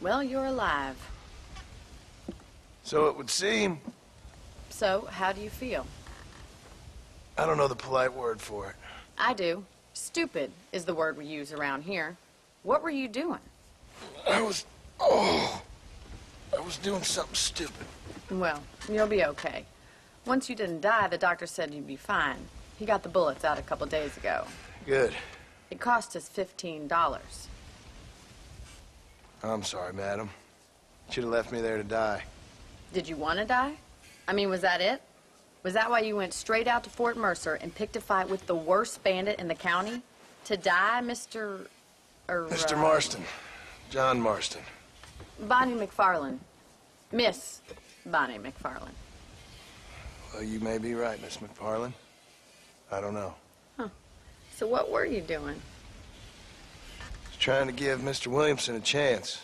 Well, you're alive. So it would seem. So, how do you feel? I don't know the polite word for it. I do. Stupid is the word we use around here. What were you doing? I was doing something stupid. Well, you'll be okay. Once you didn't die, the doctor said you'd be fine. He got the bullets out a couple days ago. Good. It cost us $15. I'm sorry, madam. Should have left me there to die. Did you want to die? I mean, was that it? Was that why you went straight out to Fort Mercer and picked a fight with the worst bandit in the county? To die, Mr. Mr. Marston. John Marston. Bonnie McFarland. Miss Bonnie McFarland. Well, you may be right, Miss McFarland. I don't know. Huh. So what were you doing? Just trying to give Mr. Williamson a chance.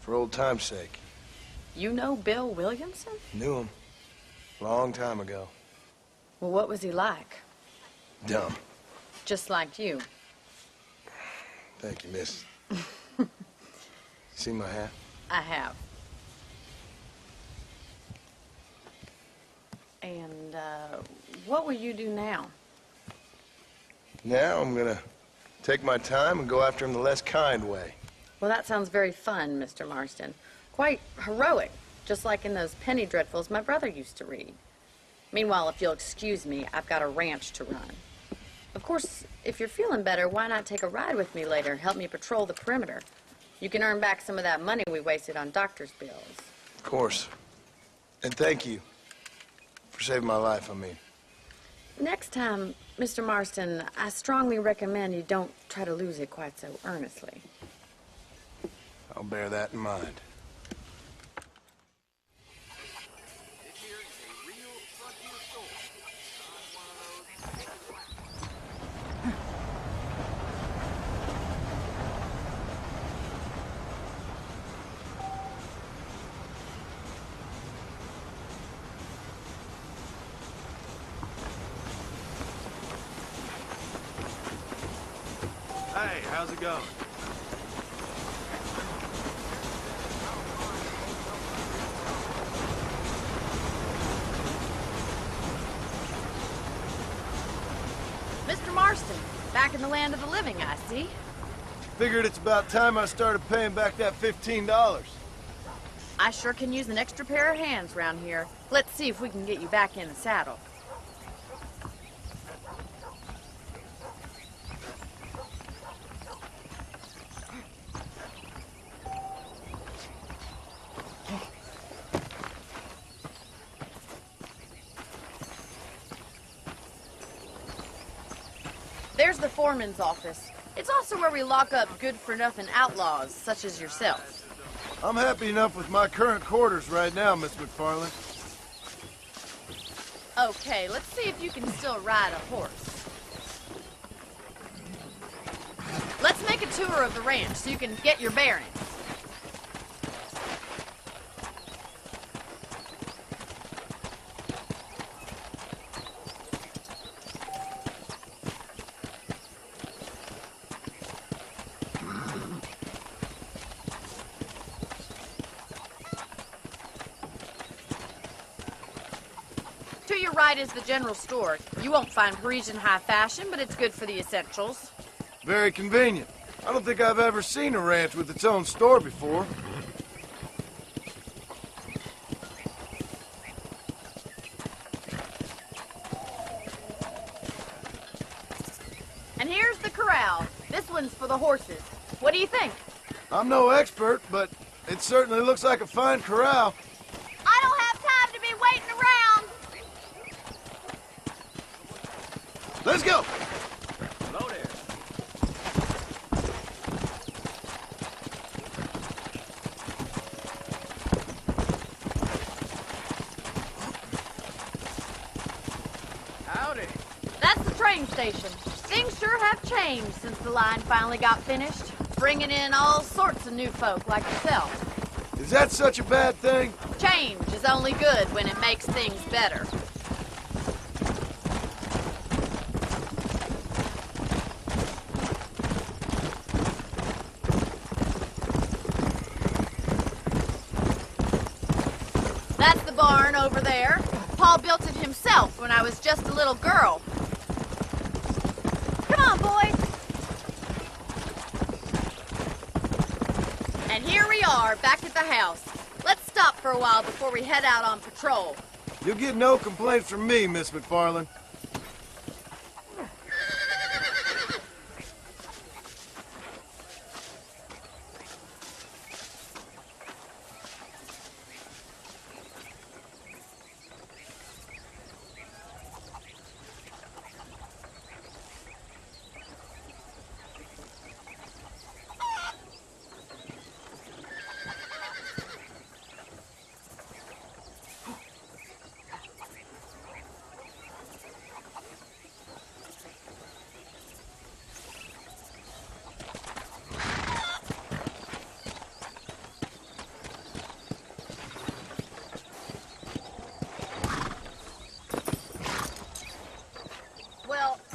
For old time's sake. You know Bill Williamson? Knew him. Long time ago. Well, what was he like? Dumb. Just like you. Thank you, miss. See my hat? I have. And, what will you do now? Now I'm gonna take my time and go after him the less kind way. Well, that sounds very fun, Mr. Marston. Quite heroic, just like in those penny dreadfuls my brother used to read. Meanwhile, if you'll excuse me, I've got a ranch to run. Of course, if you're feeling better, why not take a ride with me later and help me patrol the perimeter? You can earn back some of that money we wasted on doctor's bills. Of course. And thank you for saving my life, I mean. Next time, Mr. Marston, I strongly recommend you don't try to lose it quite so earnestly. I'll bear that in mind. Hey, how's it going? Mr. Marston, back in the land of the living, I see. Figured it's about time I started paying back that $15. I sure can use an extra pair of hands around here. Let's see if we can get you back in the saddle. There's the foreman's office. It's also where we lock up good-for-nothing outlaws, such as yourself. I'm happy enough with my current quarters right now, Miss McFarland. Okay, let's see if you can still ride a horse. Let's make a tour of the ranch so you can get your bearings. To your right is the general store. You won't find Parisian high fashion, but it's good for the essentials. Very convenient. I don't think I've ever seen a ranch with its own store before. And here's the corral. This one's for the horses. What do you think? I'm no expert, but it certainly looks like a fine corral. I don't have time to be waiting around. Let's go! Hello there. Howdy. That's the train station. Things sure have changed since the line finally got finished, bringing in all sorts of new folk like yourself. Is that such a bad thing? Change is only good when it makes things better. there. Paul built it himself when I was just a little girl. Come on, boys. And here we are, back at the house. Let's stop for a while before we head out on patrol. You'll get no complaints from me, Miss McFarland.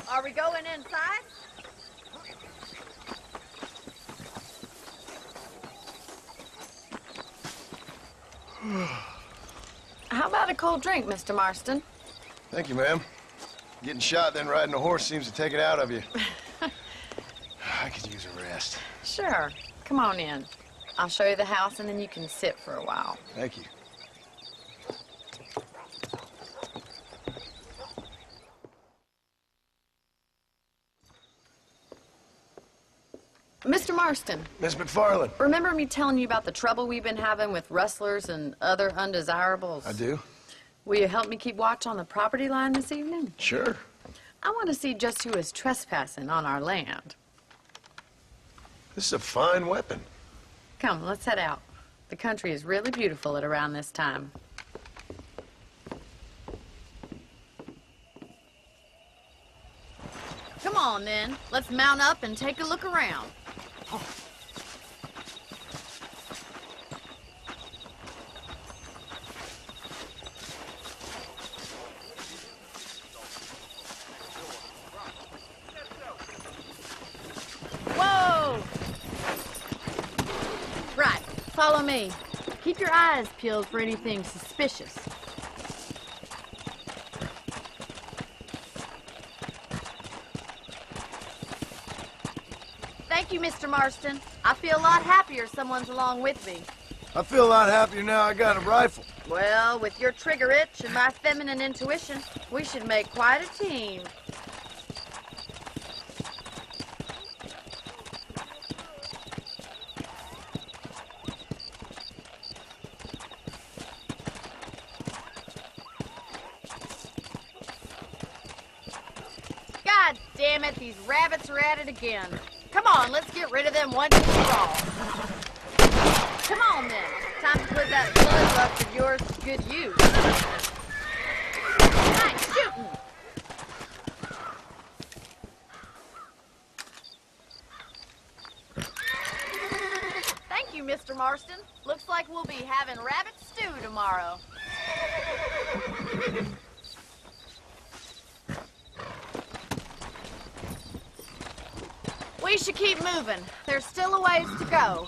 Are we going inside? How about a cold drink, Mr. Marston? Thank you, ma'am. Getting shot, then riding a horse seems to take it out of you. I could use a rest. Sure. Come on in. I'll show you the house, and then you can sit for a while. Thank you. Mr. Marston, Miss McFarland. remember me telling you about the trouble we've been having with rustlers and other undesirables? I do? Will you help me keep watch on the property line this evening? Sure. I want to see just who is trespassing on our land. This is a fine weapon. Come, let's head out. The country is really beautiful at around this time. Come on, then. Let's mount up and take a look around. Whoa! Right, follow me. Keep your eyes peeled for anything suspicious. Thank you, Mr. Marston. I feel a lot happier someone's along with me. I feel a lot happier now I got a rifle. Well, with your trigger itch and my feminine intuition, we should make quite a team. God damn it, these rabbits are at it again. Come on, let's get rid of them once and for all. Come on, then. Time to put that bloodlust of yours to good use. Nice shooting. Thank you, Mr. Marston. Looks like we'll be having rabbit stew tomorrow. We should keep moving. There's still a ways to go.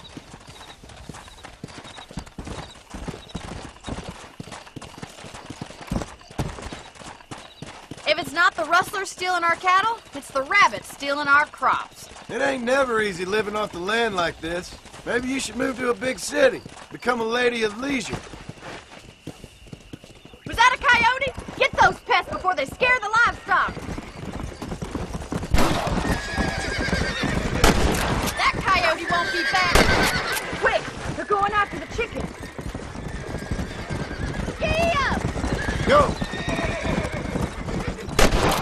If it's not the rustlers stealing our cattle, it's the rabbits stealing our crops. It ain't never easy living off the land like this. Maybe you should move to a big city. Become a lady of leisure. Was that a coyote? Get those pests before they scare the livestock. That coyote won't be back. Quick, they're going after the chickens. Giddy up! Go!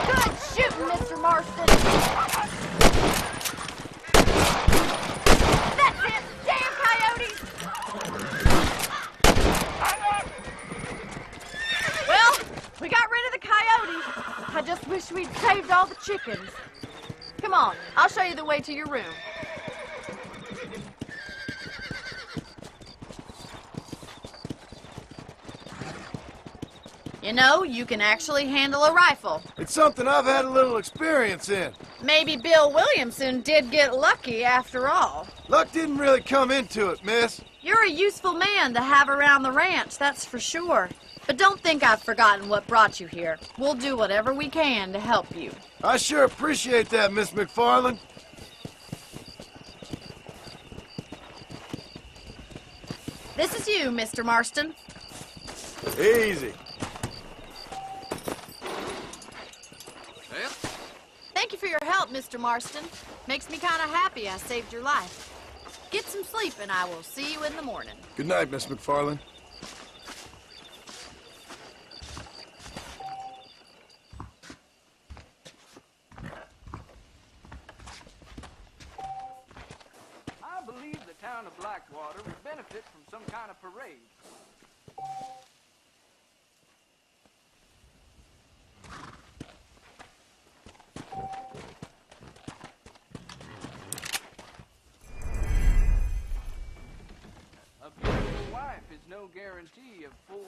Good shooting, Mr. Marston. That's it! Damn coyotes! Well, we got rid of the coyotes. I just wish we'd saved all the chickens. Come on, I'll show you the way to your room. You know, you can actually handle a rifle. It's something I've had a little experience in. Maybe Bill Williamson did get lucky after all. Luck didn't really come into it, miss. You're a useful man to have around the ranch, that's for sure. But don't think I've forgotten what brought you here. We'll do whatever we can to help you. I sure appreciate that, Miss McFarland. This is you, Mr. Marston. Easy. Thank you for your help, Mr. Marston. Makes me kind of happy I saved your life. Get some sleep and I will see you in the morning. Good night, Miss McFarland. I believe the town of Blackwater would benefit from some kind of parade. A beautiful wife is no guarantee of full